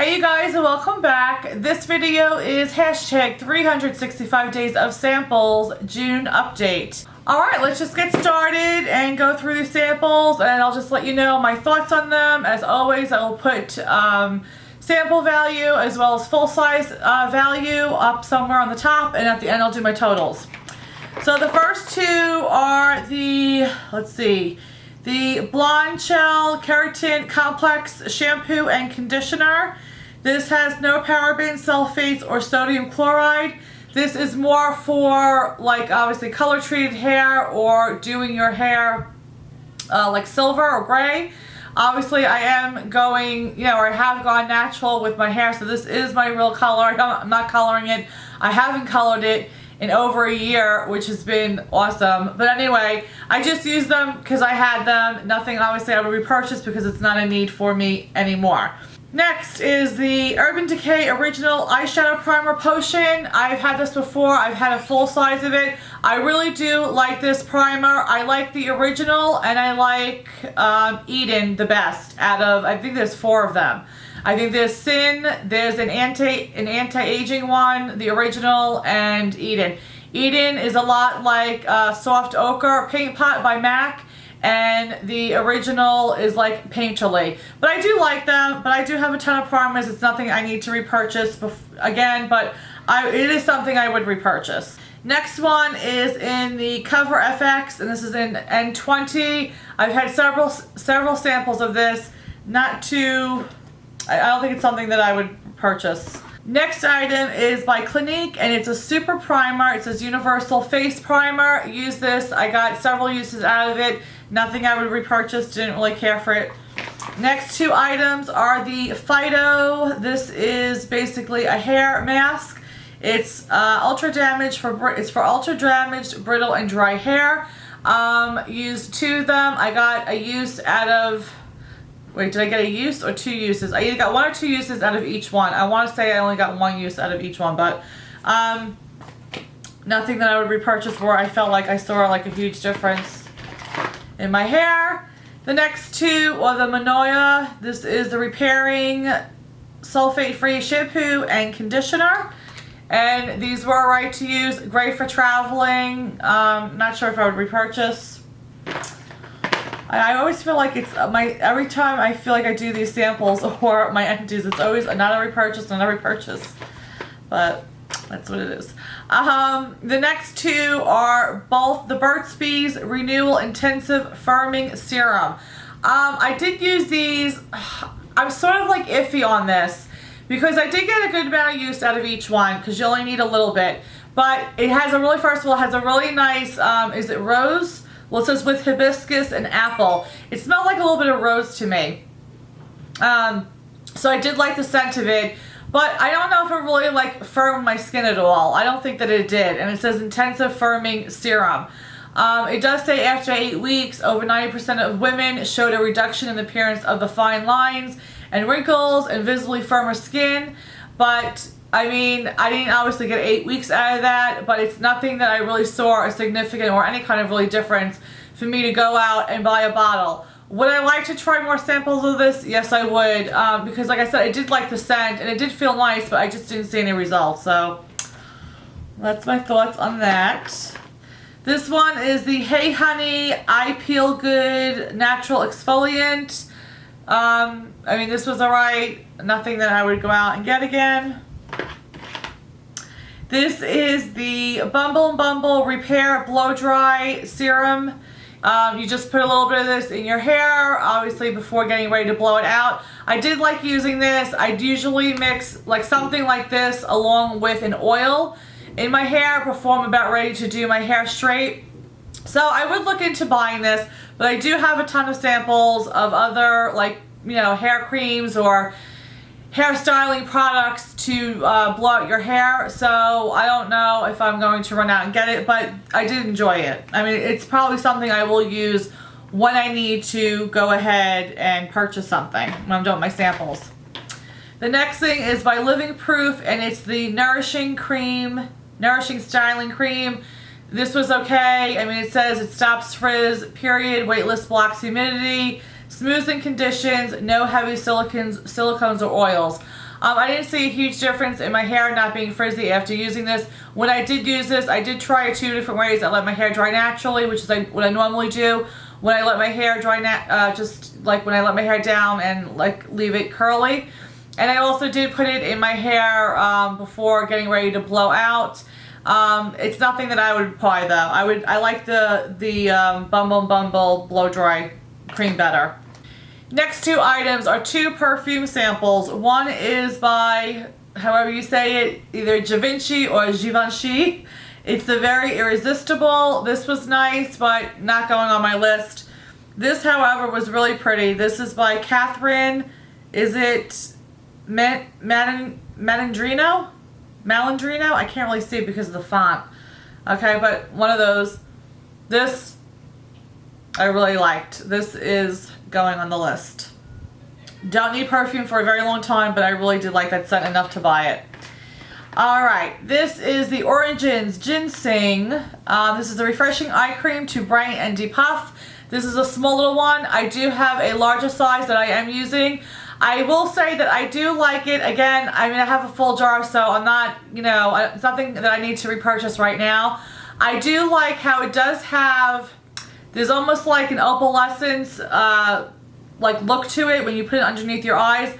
Hey you guys, and welcome back. This video is hashtag 365 days of samples June update. Alright, let's just get started and go through these samples, and I'll just let you know my thoughts on them. As always, I will put sample value as well as full size value up somewhere on the top, and at the end I'll do my totals. So the first two are the, the Blonde Shell Keratin Complex Shampoo and Conditioner. This has no parabens, sulfates, or sodium chloride. This is more for, like, obviously color treated hair or doing your hair like silver or gray. Obviously I am going, or I have gone natural with my hair, so this is my real color. I'm not coloring it. I haven't colored it in over a year, which has been awesome. But anyway, I just used them because I had them. Nothing obviously I would repurchase because it's not a need for me anymore. Next is the Urban Decay Original Eyeshadow Primer Potion. I've had this before. I've had a full size of it. I really do like this primer. I like the original, and I like Eden the best out of, I think there's 4 of them. I think there's Sin, there's an anti-aging one, the original, and Eden. Eden is a lot like Soft Ochre Paint Pot by MAC, and the original is like Painterly. But I do like them, but I do have a ton of primers. It's nothing I need to repurchase again, but it is something I would repurchase. Next one is in the Cover FX, and this is in N20. I've had several samples of this. I don't think it's something that I would purchase. Next item is by Clinique, and it's a super primer. It says Universal Face Primer. Use this. I got several uses out of it. Nothing I would repurchase. Didn't really care for it. Next 2 items are the Fido. This is basically a hair mask. It's ultra damaged it's for ultra damaged, brittle, and dry hair. Used 2 of them. I got a use out of. Wait, did I get a use or 2 uses? I either got 1 or 2 uses out of each one. I want to say I only got 1 use out of each one, but nothing that I would repurchase where I felt like I saw like a huge difference in my hair. The next 2 are the Manoa. This is the Repairing Sulfate-Free Shampoo and Conditioner. And these were alright to use. Great for traveling. Not sure if I would repurchase. I always feel like it's every time I feel like I do these samples or my empties, it's always not a repurchase, but that's what it is. The next 2 are both the Burts Bees Renewal Intensive Firming Serum. I did use these. I'm sort of like iffy on this because I did get a good amount of use out of each one because you only need a little bit, but it has a really, first of all, it has a really nice, is it rose? Well, it says with hibiscus and apple. It smelled like a little bit of rose to me. So I did like the scent of it, but I don't know if it really like firmed my skin at all. I don't think that it did. And it says intensive firming serum. It does say after 8 weeks, over 90% of women showed a reduction in the appearance of the fine lines and wrinkles and visibly firmer skin. But I mean, I didn't obviously get 8 weeks out of that, but it's nothing that I really saw a significant or any kind of really difference for me to go out and buy a bottle. Would I like to try more samples of this? Yes, I would, because like I said, I did like the scent, and it did feel nice, but I just didn't see any results, so that's my thoughts on that. This one is the Hey Honey Eye Peel Good Natural Exfoliant. I mean, this was alright, nothing that I would go out and get again. This is the Bumble Repair Blow Dry Serum. You just put a little bit of this in your hair, obviously before getting ready to blow it out. I did like using this. I usually mix like something like this along with an oil in my hair before I'm about ready to do my hair straight. So I would look into buying this, but I do have a ton of samples of other hair creams or hairstyling products to blow out your hair, so I don't know if I'm going to run out and get it, but I did enjoy it. I mean, it's probably something I will use when I need to go ahead and purchase something when I'm doing my samples. The next thing is by Living Proof, and it's the Nourishing Styling Cream. This was okay. I mean, it says it stops frizz, period, weightless blocks humidity, smooths and conditions, no heavy silicones or oils. I didn't see a huge difference in my hair not being frizzy after using this. When I did use this, I did try it 2 different ways. I let my hair dry naturally, which is like what I normally do. When I let my hair dry, just like when I let my hair down and like leave it curly. And I also did put it in my hair before getting ready to blow out. It's nothing that I would apply though. I like the Bumble blow dry cream better. Next 2 items are 2 perfume samples. One is by, however you say it, either Givenchy or Givenchy. It's the Very Irresistible. This was nice, but not going on my list. This, however, was really pretty. This is by Catherine. Is it Malandrino? Malandrino? I can't really see it because of the font. Okay, but one of those. This, I really liked. This is going on the list. Don't need perfume for a very long time, but I really did like that scent enough to buy it. Alright, this is the Origins Ginseng. This is a refreshing eye cream to brighten and depuff. This is a small little one. I do have a larger size that I am using. I will say that I do like it. Again, I mean, I have a full jar, so I'm not, you know, it's nothing that I need to repurchase right now. I do like how it does have, there's almost like an opalescence like look to it when you put it underneath your eyes.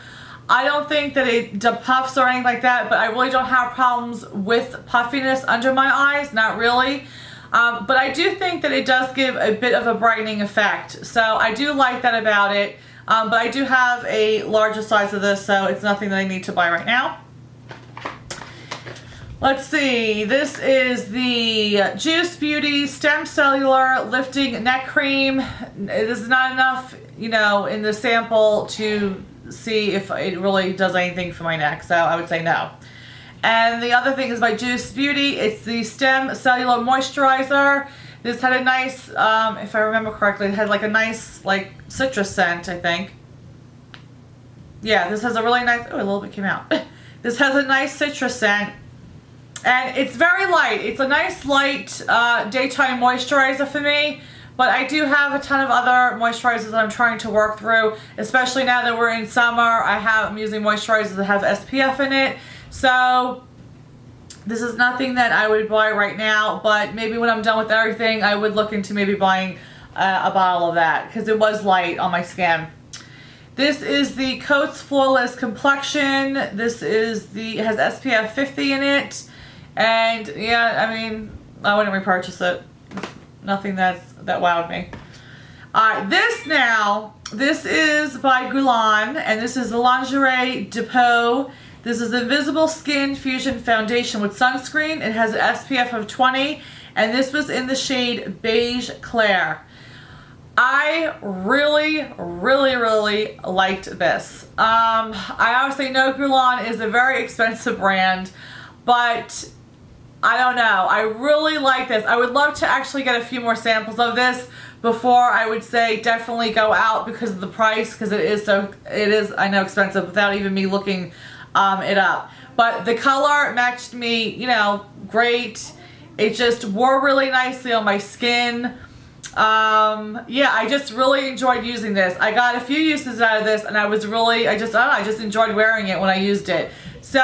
I don't think that it depuffs or anything like that, but I really don't have problems with puffiness under my eyes, not really. But I do think that it does give a bit of a brightening effect. So I do like that about it. But I do have a larger size of this, so it's nothing that I need to buy right now. Let's see, this is the Juice Beauty Stem Cellular Lifting Neck Cream. This is not enough, you know, in the sample to see if it really does anything for my neck, so I would say no. And the other thing is by Juice Beauty. It's the Stem Cellular Moisturizer. This had a nice, if I remember correctly, it had like a nice like citrus scent, I think. Yeah, this has a really nice, oh, a little bit came out. This has a nice citrus scent. And it's very light. It's a nice light daytime moisturizer for me. But I do have a ton of other moisturizers that I'm trying to work through, especially now that we're in summer. I'm using moisturizers that have SPF in it. So this is nothing that I would buy right now, but maybe when I'm done with everything, I would look into maybe buying a bottle of that because it was light on my skin. This is the Coats Flawless Complexion. This is it has SPF 50 in it. And yeah, I mean, I wouldn't repurchase it. Nothing that wowed me. This is by Gulan, and this is the Lingerie Depot. This is Invisible Skin Fusion Foundation with sunscreen. It has an SPF of 20, and this was in the shade Beige Clair. I really, really, really liked this. I obviously know Gulan is a very expensive brand, but I don't know. I really like this. I would love to actually get a few more samples of this before I would say definitely go out because of the price, because it is, I know, expensive without even me looking it up. But the color matched me, you know, great. It just wore really nicely on my skin. Yeah, I just really enjoyed using this. I got a few uses out of this, and I was really, I just enjoyed wearing it when I used it. So,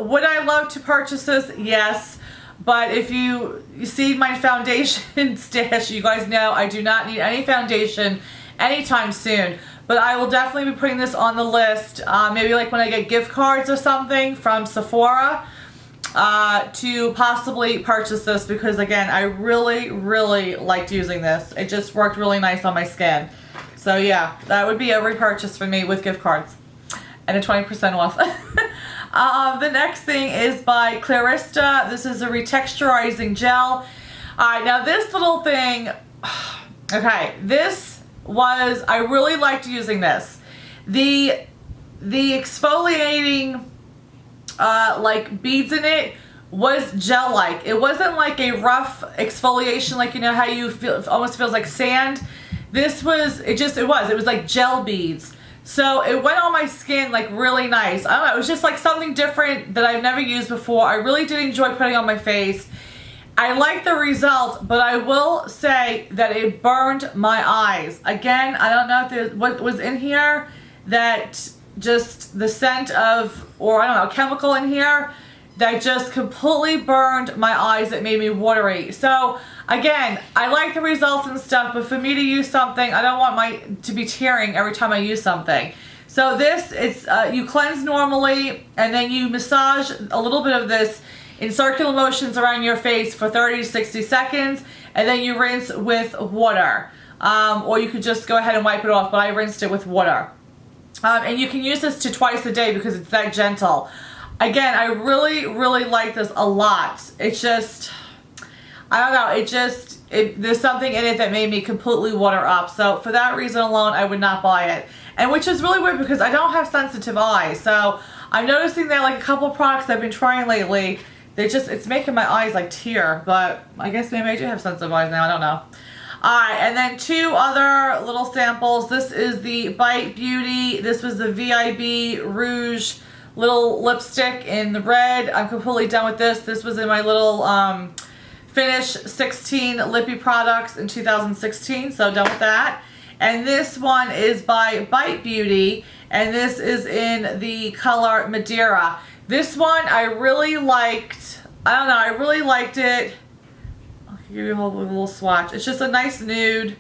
would I love to purchase this? Yes. But if you see my foundation stash, you guys know I do not need any foundation anytime soon. But I will definitely be putting this on the list. Maybe like when I get gift cards or something from Sephora to possibly purchase this, because again, I really, really liked using this. It just worked really nice on my skin. So yeah, that would be a repurchase for me with gift cards and a 20% off. The next thing is by Clarista. This is a retexturizing gel. Alright, now this little thing, okay, this was, I really liked using this. The exfoliating like beads in it was gel-like. It wasn't like a rough exfoliation, like, you know how you feel, it almost feels like sand. This was, it was like gel beads. So it went on my skin like really nice. I don't know, it was just like something different that I've never used before. I really did enjoy putting it on my face. I like the results, but I will say that it burned my eyes. Again, I don't know if there's what was in here that just the scent of, or I don't know, chemical in here that just completely burned my eyes. It made me watery. So again, I like the results and stuff, but for me to use something, I don't want to be tearing every time I use something. So this, it's you cleanse normally, and then you massage a little bit of this in circular motions around your face for 30 to 60 seconds, and then you rinse with water. Or you could just go ahead and wipe it off, but I rinsed it with water. And you can use this to twice a day because it's that gentle. Again, I really, really like this a lot. It's just, I don't know, there's something in it that made me completely water up. So for that reason alone, I would not buy it. And which is really weird because I don't have sensitive eyes. So I'm noticing that like a couple of products I've been trying lately, it's making my eyes like tear. But I guess maybe I do have sensitive eyes now, I don't know. Alright, and then two other little samples. This is the Bite Beauty. This was the VIB Rouge little lipstick in the red. I'm completely done with this. This was in my little Finish 16 Lippy products in 2016, so done with that. And this one is by Bite Beauty, and this is in the color Madeira. This one I really liked. I don't know, I really liked it. I'll give you a little swatch. It's just a nice nude.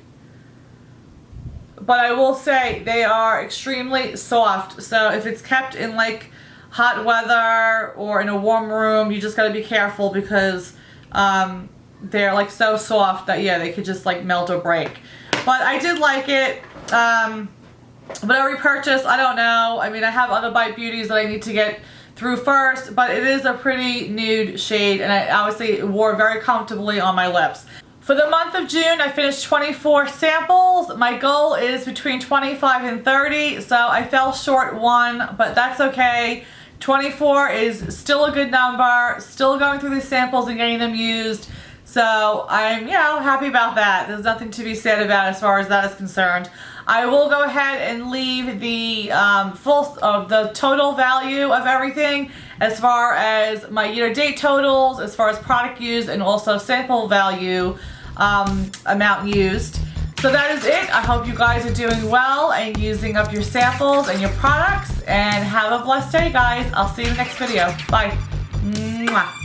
But I will say they are extremely soft. So if it's kept in like hot weather or in a warm room, you just gotta be careful because they're like so soft that yeah, they could just like melt or break. But I did like it. But a repurchase, I don't know. I mean, I have other Bite Beauties that I need to get through first, but it is a pretty nude shade, and I obviously wore very comfortably on my lips. For the month of June, I finished 24 samples. My goal is between 25 and 30, so I fell short one, but that's okay. 24 is still a good number, still going through these samples and getting them used. So I'm, you know, happy about that. There's nothing to be said about as far as that is concerned. I will go ahead and leave the the total value of everything as far as my year-to-date totals, as far as product used, and also sample value amount used. So that is it. I hope you guys are doing well and using up your samples and your products. And have a blessed day, guys. I'll see you in the next video. Bye. Mwah.